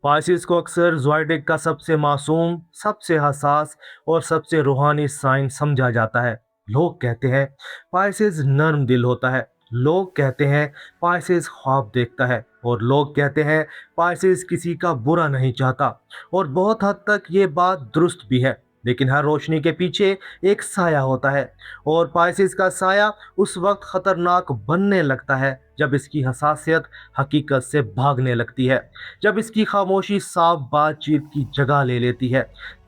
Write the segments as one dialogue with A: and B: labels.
A: Pisces को अक्सर zodiac का सबसे मासूम, सबसे हसास और सबसे रूहानी साइन समझा जाता है। लोग कहते हैं पाइसिस नर्म दिल होता है, लोग कहते हैं पाइसिस ख्वाब देखता है, और लोग कहते हैं पाइसिस किसी का बुरा नहीं चाहता। और बहुत हद तक ये बात दुरुस्त भी है, लेकिन हर रोशनी के पीछे एक साया होता है, और पाइसिस का साया उस वक्त खतरनाक बनने लगता है जब इसकी हसासियत हकीकत से भागने लगती है, जब इसकी खामोशी साफ बातचीत की जगह ले लेती है,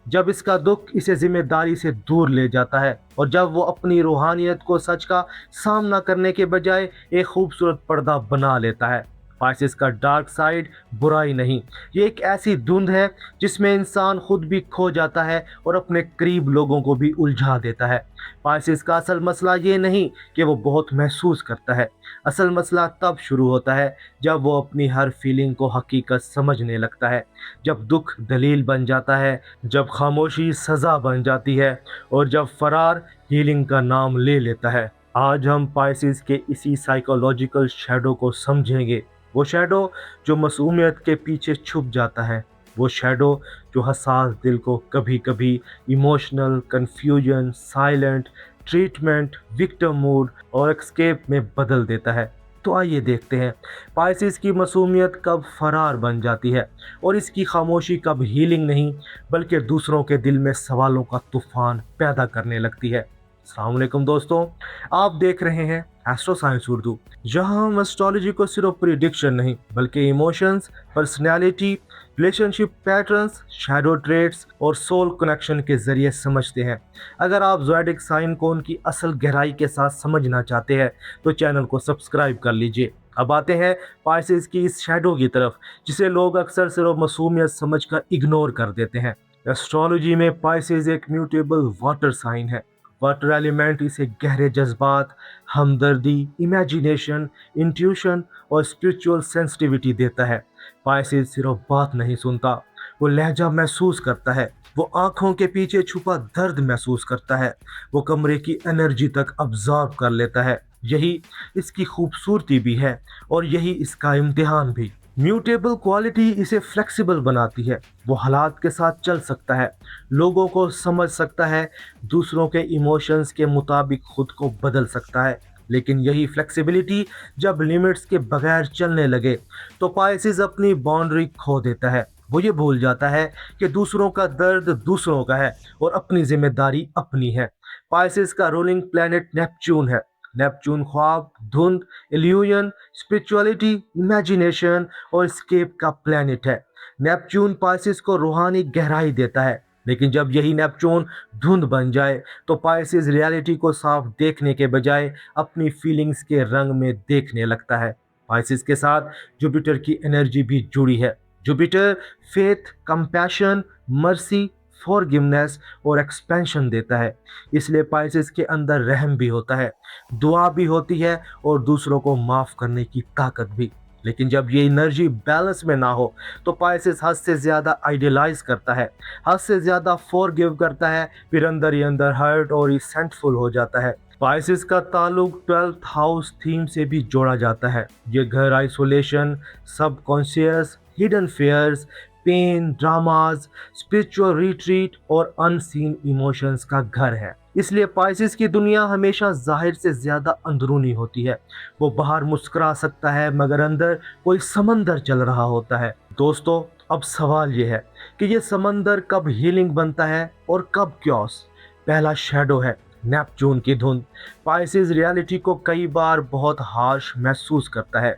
A: जब इसका दुख इसे जिम्मेदारी से दूर ले जाता है, और जब वो अपनी रूहानियत को सच का सामना करने के बजाय एक खूबसूरत पर्दा बना लेता है। पाइसिस का डार्क साइड बुराई नहीं, ये एक ऐसी धुंध है जिसमें इंसान खुद भी खो जाता है और अपने करीब लोगों को भी उलझा देता है। पाइसिस का असल मसला ये नहीं कि वो बहुत महसूस करता है, असल मसला तब शुरू होता है जब वो अपनी हर फीलिंग को हकीकत समझने लगता है, जब दुख दलील बन जाता है, जब खामोशी सज़ा बन जाती है, और जब फरार हीलिंग का नाम ले लेता है। आज हम पाइसिस के इसी साइकोलॉजिकल शैडो को समझेंगे, वो शैडो जो मासूमियत के पीछे छुप जाता है, वो शैडो जो हसास दिल को कभी कभी emotional confusion, silent treatment, victim mood और एस्केप में बदल देता है। तो आइए देखते हैं पाइसिस की मासूमियत कब फरार बन जाती है, और इसकी खामोशी कब हीलिंग नहीं बल्कि दूसरों के दिल में सवालों का तूफान पैदा करने लगती है। अस्सलाम वालेकुम दोस्तों, आप देख रहे हैं एस्ट्रो साइंस उर्दू, जहां हम एस्ट्रोलॉजी को सिर्फ प्रिडिक्शन नहीं बल्कि emotions, personality, relationship patterns, shadow traits और सोल कनेक्शन के जरिए समझते हैं। अगर आप ज़ोडिएक साइन को उनकी असल गहराई के साथ समझना चाहते हैं तो चैनल को सब्सक्राइब कर लीजिए। अब आते हैं पाइसिस की इस शैडो की तरफ, जिसे लोग अक्सर सिर्फ मासूमियत समझकर इग्नोर कर देते हैं। एस्ट्रोलॉजी में पाइसिस एक म्यूटेबल वाटर साइन है। वाटर एलिमेंट इसे गहरे जज्बात, हमदर्दी, इमेजिनेशन, इंट्यूशन और स्पिरिचुअल सेंसिटिविटी देता है। पाइसिस सिर्फ बात नहीं सुनता, वो लहजा महसूस करता है, वो आंखों के पीछे छुपा दर्द महसूस करता है, वो कमरे की एनर्जी तक अब्जॉर्ब कर लेता है। यही इसकी खूबसूरती भी है, और यही इसका इम्तिहान भी। म्यूटेबल क्वालिटी इसे फ्लेक्सिबल बनाती है, वो हालात के साथ चल सकता है, लोगों को समझ सकता है, दूसरों के इमोशंस के मुताबिक खुद को बदल सकता है। लेकिन यही फ्लेक्सिबिलिटी जब लिमिट्स के बगैर चलने लगे तो पाइसिस अपनी बाउंड्री खो देता है। वो ये भूल जाता है कि दूसरों का दर्द दूसरों का है और अपनी जिम्मेदारी अपनी है। पाइसिस का रूलिंग प्लैनेट नेपच्यून है। नेपच्यून ख्वाब, धुंध, इल्यूजन, स्पिरिचुअलिटी, इमेजिनेशन और स्केप का प्लैनेट है। नेपच्यून पाइसिस को रूहानी गहराई देता है, लेकिन जब यही नेपच्यून धुंध बन जाए तो पाइसिस रियलिटी को साफ देखने के बजाय अपनी फीलिंग्स के रंग में देखने लगता है। पाइसिस के साथ जुपिटर की एनर्जी भी जुड़ी है। Jupiter faith, compassion, mercy, forgiveness और एक्सपेंशन देता है। इसलिए पाइसिस के अंदर रहम भी होता है, दुआ भी होती है और दूसरों को माफ़ करने की ताकत भी। लेकिन जब ये एनर्जी बैलेंस में ना हो तो पाइसिस हद से ज़्यादा आइडियलाइज करता है, हद से ज़्यादा फॉरगिव करता है, फिर अंदर ही अंदर हर्ट और रिसेंटफुल हो जाता है। पाइसिस का ताल्लुक 12th हाउस थीम से भी जोड़ा जाता है। ये घर isolation, subconscious, hidden fears, pain, dramas, spiritual retreat और अनसीन इमोशंस का घर है। इसलिए पाइसिस की दुनिया हमेशा जाहिर से ज्यादा अंदरूनी होती है। वो बाहर मुस्कुरा सकता है मगर अंदर कोई समंदर चल रहा होता है। दोस्तों, अब सवाल ये है कि ये समंदर कब हीलिंग बनता है और कब क्योस। पहला शैडो है नेपच्यून की धुंध। पाइसिस रियलिटी को कई बार बहुत हार्श महसूस करता है।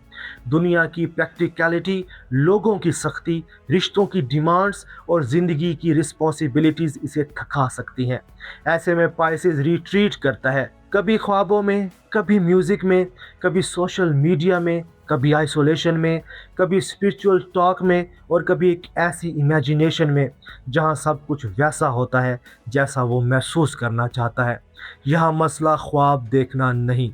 A: दुनिया की प्रैक्टिकलिटी, लोगों की सख्ती, रिश्तों की डिमांड्स और ज़िंदगी की रिस्पॉन्सिबिलिटीज़ इसे थका सकती हैं। ऐसे में पाइसिस रिट्रीट करता है, कभी ख्वाबों में, कभी म्यूज़िक में, कभी सोशल मीडिया में, कभी आइसोलेशन में, कभी स्पिरिचुअल टॉक में और कभी एक ऐसी इमेजिनेशन में जहां सब कुछ वैसा होता है जैसा वो महसूस करना चाहता है। यहाँ मसला ख्वाब देखना नहीं,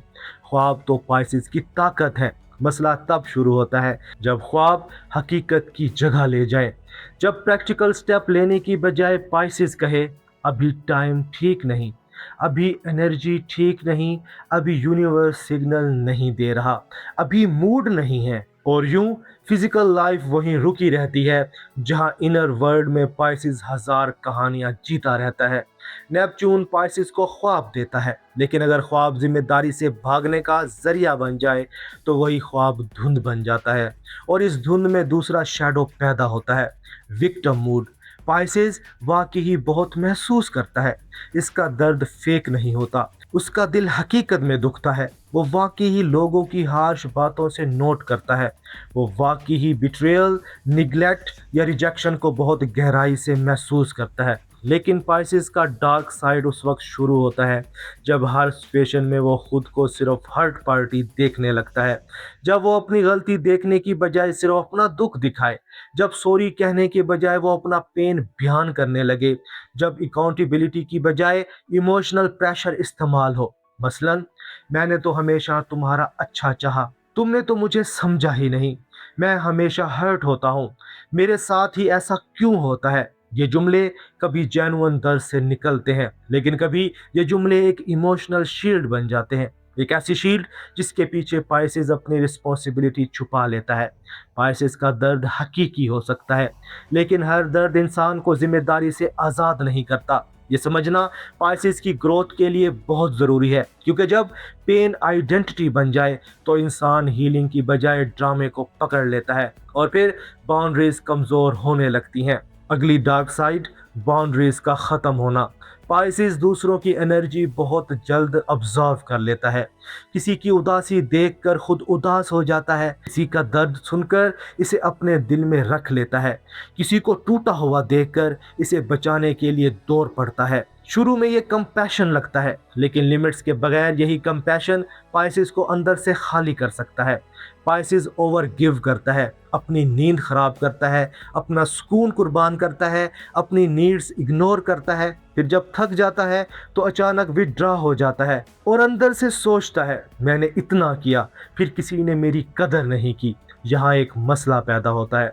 A: ख्वाब तो पाइसिस की ताकत है। मसला तब शुरू होता है जब ख्वाब हकीकत की जगह ले जाए, जब प्रैक्टिकल स्टेप लेने की बजाय पाइसिस कहे अभी टाइम ठीक नहीं, अभी एनर्जी ठीक नहीं, अभी यूनिवर्स सिग्नल नहीं दे रहा, अभी मूड नहीं है। और यूं फिजिकल लाइफ वहीं रुकी रहती है जहां इनर वर्ल्ड में पाइसिस हजार कहानियां जीता रहता है। नेपच्यून पाइसिस को ख्वाब देता है, लेकिन अगर ख्वाब जिम्मेदारी से भागने का जरिया बन जाए तो वही ख्वाब धुंध बन जाता है, और इस धुंध में दूसरा शैडो पैदा होता है, विक्टिम मूड। पाइसेस वाकई ही बहुत महसूस करता है, इसका दर्द फेक नहीं होता, उसका दिल हकीकत में दुखता है। वो वाकई ही लोगों की हार्श बातों से नोट करता है, वो वाकई ही बिट्रेयल, निगलेक्ट या रिजेक्शन को बहुत गहराई से महसूस करता है। लेकिन पाइसेस का डार्क साइड उस वक्त शुरू होता है जब हर सिचुएशन में वो खुद को सिर्फ हर्ट पार्टी देखने लगता है, जब वो अपनी गलती देखने की बजाय सिर्फ अपना दुख दिखाए, जब सॉरी कहने के बजाय वो अपना पेन बयान करने लगे, जब अकाउंटेबिलिटी की बजाय इमोशनल प्रेशर इस्तेमाल हो। मसलन, मैंने तो हमेशा तुम्हारा अच्छा चाहा, तुमने तो मुझे समझा ही नहीं, मैं हमेशा हर्ट होता हूँ, मेरे साथ ही ऐसा क्यों होता है। ये जुमले कभी जेन्युइन दर्द से निकलते हैं, लेकिन कभी ये जुमले एक इमोशनल शील्ड बन जाते हैं, एक ऐसी शील्ड जिसके पीछे पाइसेस अपनी रिस्पॉन्सिबिलिटी छुपा लेता है। पाइसेस का दर्द हकीकी हो सकता है, लेकिन हर दर्द इंसान को जिम्मेदारी से आज़ाद नहीं करता। ये समझना पाइसेस की ग्रोथ के लिए बहुत ज़रूरी है, क्योंकि जब पेन आइडेंटिटी बन जाए तो इंसान हीलिंग की बजाय ड्रामे को पकड़ लेता है, और फिर बाउंड्रीज कमज़ोर होने लगती हैं। अगली डार्क साइड, बाउंड्रीज का ख़त्म होना। पाइसेस दूसरों की एनर्जी बहुत जल्द ऑब्जर्व कर लेता है, किसी की उदासी देखकर खुद उदास हो जाता है, किसी का दर्द सुनकर इसे अपने दिल में रख लेता है, किसी को टूटा हुआ देखकर इसे बचाने के लिए दौड़ पड़ता है। शुरू में ये कंपैशन लगता है, लेकिन लिमिट्स के बगैर यही कंपैशन पाइसेस को अंदर से खाली कर सकता है। पाइसेस ओवर गिव करता है, अपनी नींद खराब करता है, अपना सुकून कुर्बान करता है, अपनी नीड्स इग्नोर करता है, फिर जब थक जाता है तो अचानक विथड्रॉ हो जाता है और अंदर से सोचता है, मैंने इतना किया फिर किसी ने मेरी कदर नहीं की। यहाँ एक मसला पैदा होता है,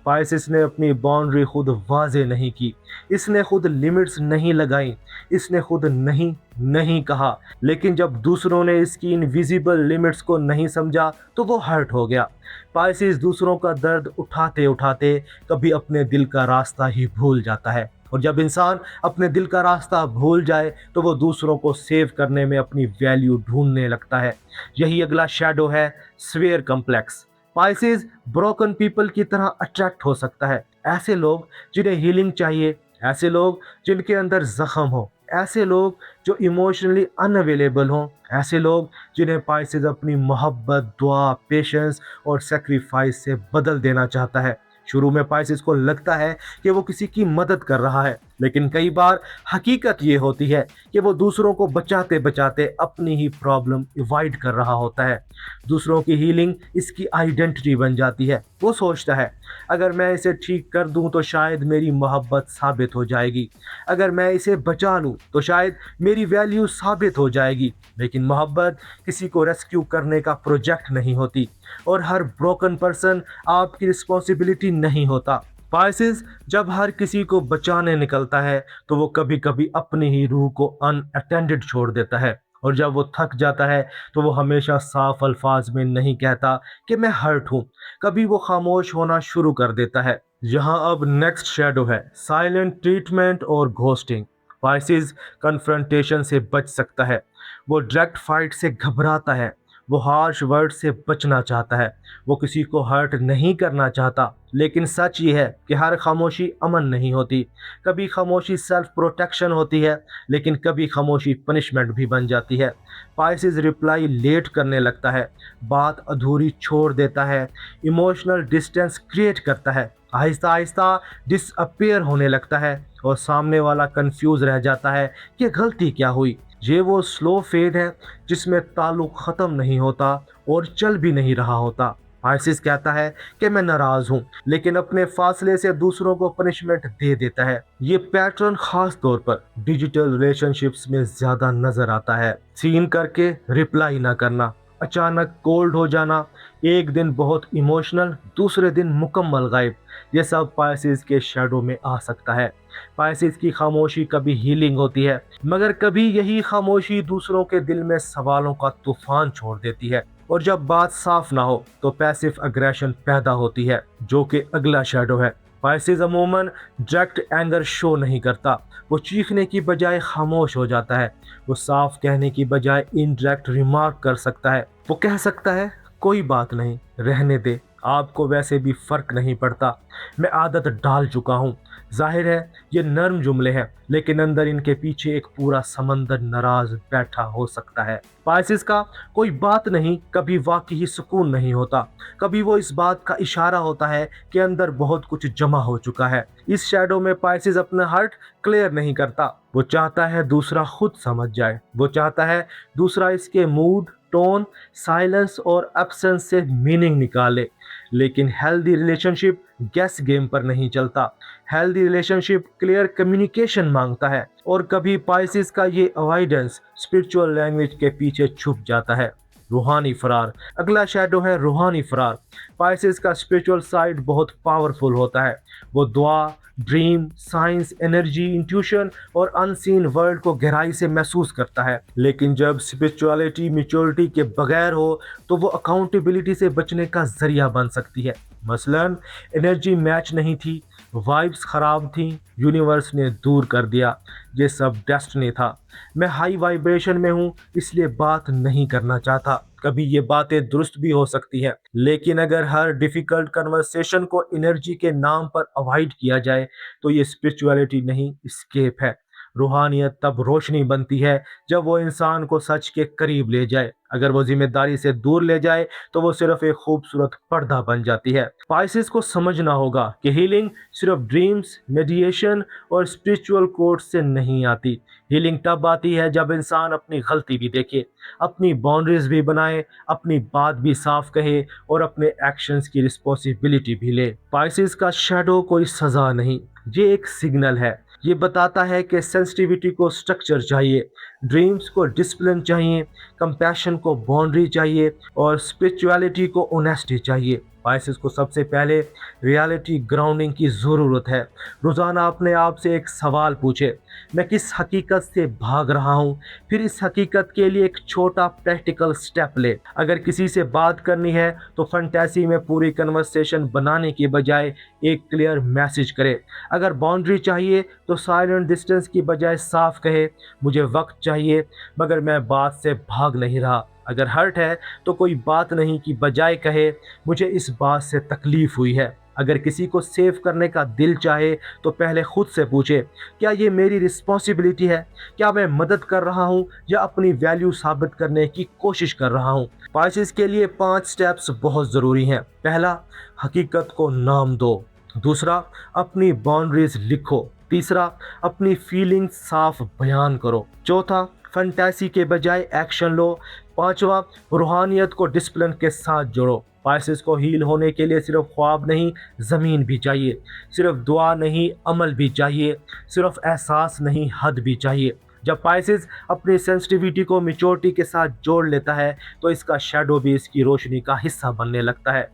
A: पाइसेस ने अपनी बाउंड्री खुद वाजे नहीं की, इसने खुद लिमिट्स नहीं लगाई, इसने खुद नहीं नहीं कहा, लेकिन जब दूसरों ने इसकी इनविजिबल लिमिट्स को नहीं समझा तो वो हर्ट हो गया। पाइसेस दूसरों का दर्द उठाते उठाते कभी अपने दिल का रास्ता ही भूल जाता है, और जब इंसान अपने दिल का रास्ता भूल जाए तो वो दूसरों को सेव करने में अपनी वैल्यू ढूंढने लगता है। यही अगला शैडो है, swear complex. Pisces broken people की तरह अट्रैक्ट हो सकता है, ऐसे लोग जिन्हें हीलिंग चाहिए, ऐसे लोग जिनके अंदर जख्म हो, ऐसे लोग जो इमोशनली अनअवेलेबल हों, ऐसे लोग जिन्हें पाइसेस अपनी मोहब्बत, दुआ, पेशेंस और सेक्रीफाइस से बदल देना चाहता है। शुरू में पाइसेस को लगता है कि वो किसी की मदद कर रहा है, लेकिन कई बार हकीकत ये होती है कि वो दूसरों को बचाते बचाते अपनी ही प्रॉब्लम अवॉइड कर रहा होता है। दूसरों की हीलिंग इसकी आइडेंटिटी बन जाती है। वो सोचता है, अगर मैं इसे ठीक कर दूं तो शायद मेरी मोहब्बत साबित हो जाएगी, अगर मैं इसे बचा लूं तो शायद मेरी वैल्यू साबित हो जाएगी। लेकिन मोहब्बत किसी को रेस्क्यू करने का प्रोजेक्ट नहीं होती, और हर ब्रोकन पर्सन आपकी रिस्पॉन्सिबिलिटी नहीं होता। पाइसेस जब हर किसी को बचाने निकलता है तो वो कभी कभी अपनी ही रूह को अनअटेंडेड छोड़ देता है, और जब वो थक जाता है तो वो हमेशा साफ अल्फाज में नहीं कहता कि मैं हर्ट हूँ, कभी वो खामोश होना शुरू कर देता है। यहाँ अब नेक्स्ट शेडो है, साइलेंट ट्रीटमेंट और घोस्टिंग। पाइसेस कन्फ्रंटेशन से बच सकता है, वो डायरेक्ट फाइट से घबराता है, वो हार्श वर्ड से बचना चाहता है, वो किसी को हर्ट नहीं करना चाहता। लेकिन सच ये है कि हर खामोशी अमन नहीं होती, कभी खामोशी सेल्फ प्रोटेक्शन होती है, लेकिन कभी खामोशी पनिशमेंट भी बन जाती है। पाइसेस रिप्लाई लेट करने लगता है, बात अधूरी छोड़ देता है, इमोशनल डिस्टेंस क्रिएट करता है, आहिस्ता आहिस्ता डिसअपियर होने लगता है, और सामने वाला कंफ्यूज रह जाता है कि गलती क्या हुई। ये वो स्लो फेड है जिसमें ताल्लुक ख़त्म नहीं होता और चल भी नहीं रहा होता। पाइसेस कहता है कि मैं नाराज़ हूँ, लेकिन अपने फासले से दूसरों को पनिशमेंट दे देता है। ये पैटर्न खास तौर पर डिजिटल रिलेशनशिप्स में ज़्यादा नज़र आता है। सीन करके रिप्लाई ना करना, अचानक कोल्ड हो जाना, एक दिन बहुत इमोशनल, दूसरे दिन मुकम्मल गायब, ये सब पाइसेस के शैडो में आ सकता है। पाइसेस की खामोशी कभी हीलिंग होती है, मगर कभी यही खामोशी दूसरों के दिल में सवालों का तूफान छोड़ देती है। اور جب بات صاف نہ ہو تو پیسو اگریشن پیدا ہوتی ہے جو کہ اگلا شیڈو ہے۔ پائسز عموماً ڈائریکٹ اینگر شو نہیں کرتا، وہ چیخنے کی بجائے خاموش ہو جاتا ہے، وہ صاف کہنے کی بجائے انڈائریکٹ ریمارک کر سکتا ہے، وہ کہہ سکتا ہے کوئی بات نہیں، رہنے دے، آپ کو ویسے بھی فرق نہیں پڑتا، میں عادت ڈال چکا ہوں۔ ظاہر ہے یہ نرم جملے ہیں لیکن اندر ان کے پیچھے ایک پورا سمندر ناراض بیٹھا ہو سکتا ہے۔ پائسز کا کوئی بات نہیں کبھی واقعی سکون نہیں ہوتا، کبھی وہ اس بات کا اشارہ ہوتا ہے کہ اندر بہت کچھ جمع ہو چکا ہے۔ اس شیڈو میں پائسز اپنا ہارٹ کلیئر نہیں کرتا، وہ چاہتا ہے دوسرا خود سمجھ جائے، وہ چاہتا ہے دوسرا اس کے موڈ، ٹون، سائلنس اور ایبسنس سے میننگ نکالے۔ لیکن ہیلدی ریلیشن شپ گیس گیم پر نہیں چلتا، ہیلدی ریلیشن شپ کلیئر کمیونیکیشن مانگتا ہے، اور کبھی پائسز کا یہ اوائیڈنس اسپرچول لینگویج کے پیچھے چھپ جاتا ہے۔ روحانی فرار، اگلا شیڈو ہے روحانی فرار۔ پائسز کا اسپرچول سائڈ بہت پاورفل ہوتا ہے، وہ دعا، ڈریم، سائنس، انرجی، انٹیوشن اور ان سین ورلڈ کو گہرائی سے محسوس کرتا ہے، لیکن جب اسپرچولیٹی میچورٹی کے بغیر ہو تو وہ اکاؤنٹیبلٹی سے بچنے کا ذریعہ بن سکتی ہے۔ مثلاً انرجی میچ نہیں تھی، وائبس خراب تھیں، یونیورس نے دور کر دیا، یہ سب ڈیسٹنی تھا، میں ہائی وائبریشن میں ہوں اس لیے بات نہیں کرنا چاہتا۔ کبھی یہ باتیں درست بھی ہو سکتی ہیں، لیکن اگر ہر ڈیفیکلٹ کنورسیشن کو انرجی کے نام پر اوائڈ کیا جائے تو یہ اسپرچولیٹی نہیں، اسکیپ ہے۔ روحانیت تب روشنی بنتی ہے جب وہ انسان کو سچ کے قریب لے جائے، اگر وہ ذمہ داری سے دور لے جائے تو وہ صرف ایک خوبصورت پردہ بن جاتی ہے۔ پائسز کو سمجھنا ہوگا کہ ہیلنگ صرف ڈریمز، میڈییشن اور اسپرچول کوڈ سے نہیں آتی، ہیلنگ تب آتی ہے جب انسان اپنی غلطی بھی دیکھے، اپنی باؤنڈریز بھی بنائے، اپنی بات بھی صاف کہے اور اپنے ایکشنز کی رسپانسبلٹی بھی لے۔ پائسز کا شیڈو کوئی سزا نہیں، یہ ایک سگنل ہے، یہ بتاتا ہے کہ سینسٹیوٹی کو سٹرکچر چاہیے، ڈریمز کو ڈسپلن چاہیے، کمپیشن کو باؤنڈری چاہیے اور اسپرچولیٹی کو اونیسٹی چاہیے۔ پائسز کو سب سے پہلے ریالٹی گراؤنڈنگ کی ضرورت ہے۔ روزانہ اپنے آپ سے ایک سوال پوچھے، میں کس حقیقت سے بھاگ رہا ہوں؟ پھر اس حقیقت کے لیے ایک چھوٹا پریکٹیکل سٹیپ لے۔ اگر کسی سے بات کرنی ہے تو فنٹیسی میں پوری کنورسیشن بنانے کی بجائے ایک کلیئر میسج کرے۔ اگر باؤنڈری چاہیے تو سائلنٹ ڈسٹنس کی بجائے صاف کہے، مجھے وقت چاہیے مگر میں بات سے بھاگ نہیں رہا۔ اگر ہرٹ ہے تو کوئی بات نہیں کی بجائے کہے، مجھے اس بات سے تکلیف ہوئی ہے۔ اگر کسی کو سیو کرنے کا دل چاہے تو پہلے خود سے پوچھے، کیا یہ میری رسپانسبلٹی ہے؟ کیا میں مدد کر رہا ہوں یا اپنی ویلیو ثابت کرنے کی کوشش کر رہا ہوں؟ پائسز کے لیے 5 سٹیپس بہت ضروری ہیں۔ پہلا، حقیقت کو نام دو۔ دوسرا، اپنی باؤنڈریز لکھو۔ تیسرا، اپنی فیلنگ صاف بیان کرو۔ چوتھا، فنٹیسی کے بجائے ایکشن لو۔ پانچواں، روحانیت کو ڈسپلن کے ساتھ جوڑو۔ پائسز کو ہیل ہونے کے لیے صرف خواب نہیں، زمین بھی چاہیے، صرف دعا نہیں، عمل بھی چاہیے، صرف احساس نہیں، حد بھی چاہیے۔ جب پائسز اپنی سینسٹیوٹی کو میچورٹی کے ساتھ جوڑ لیتا ہے تو اس کا شیڈو بھی اس کی روشنی کا حصہ بننے لگتا ہے،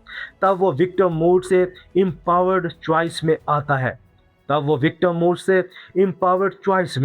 A: تب وہ وکٹم موڈ سے امپاورڈ چوائس میں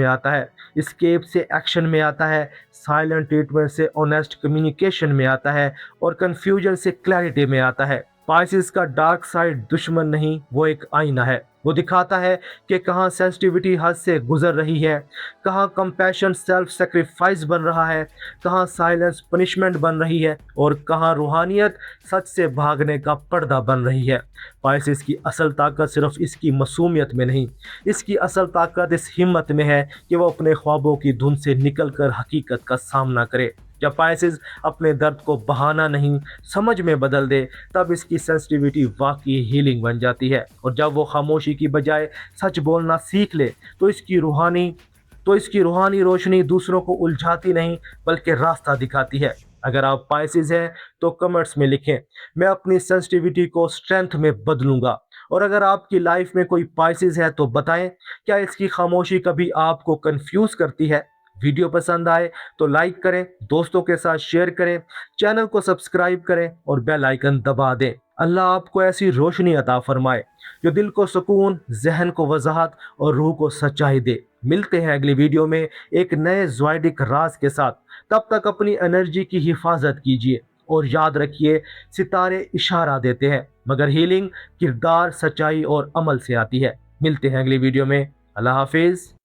A: آتا ہے، اسکیپ سے ایکشن میں آتا ہے، سائلنٹ ٹریٹمنٹ سے آنیسٹ کمیونیکیشن میں آتا ہے اور کنفیوژن سے کلیئرٹی میں آتا ہے۔ پائسز کا ڈارک سائڈ دشمن نہیں، وہ ایک آئینہ ہے، وہ دکھاتا ہے کہ کہاں سینسٹیوٹی حد سے گزر رہی ہے، کہاں کمپیشن سیلف سیکریفائس بن رہا ہے، کہاں سائلنس پنشمنٹ بن رہی ہے اور کہاں روحانیت سچ سے بھاگنے کا پردہ بن رہی ہے۔ پائسز کی اصل طاقت صرف اس کی معصومیت میں نہیں، اس کی اصل طاقت اس ہمت میں ہے کہ وہ اپنے خوابوں کی دھن سے نکل کر حقیقت کا سامنا کرے۔ جب پائسز اپنے درد کو بہانہ نہیں، سمجھ میں بدل دے، تب اس کی سینسٹیوٹی واقعی ہیلنگ بن جاتی ہے، اور جب وہ خاموشی کی بجائے سچ بولنا سیکھ لے تو اس کی روحانی روشنی دوسروں کو الجھاتی نہیں بلکہ راستہ دکھاتی ہے۔ اگر آپ پائسز ہیں تو کمنٹس میں لکھیں، میں اپنی سینسٹیوٹی کو اسٹرینتھ میں بدلوں گا، اور اگر آپ کی لائف میں کوئی پائسز ہے تو بتائیں، کیا اس کی خاموشی کبھی آپ کو کنفیوز کرتی ہے؟ ویڈیو پسند آئے تو لائک کریں، دوستوں کے ساتھ شیئر کریں، چینل کو سبسکرائب کریں اور بیل آئیکن دبا دیں۔ اللہ آپ کو ایسی روشنی عطا فرمائے جو دل کو سکون، ذہن کو وضاحت اور روح کو سچائی دے۔ ملتے ہیں اگلی ویڈیو میں ایک نئے زوائڈک راز کے ساتھ، تب تک اپنی انرجی کی حفاظت کیجیے، اور یاد رکھیے، ستارے اشارہ دیتے ہیں مگر ہیلنگ کردار، سچائی اور عمل سے آتی ہے۔ ملتے ہیں اگلی ویڈیو میں۔ اللہ حافظ۔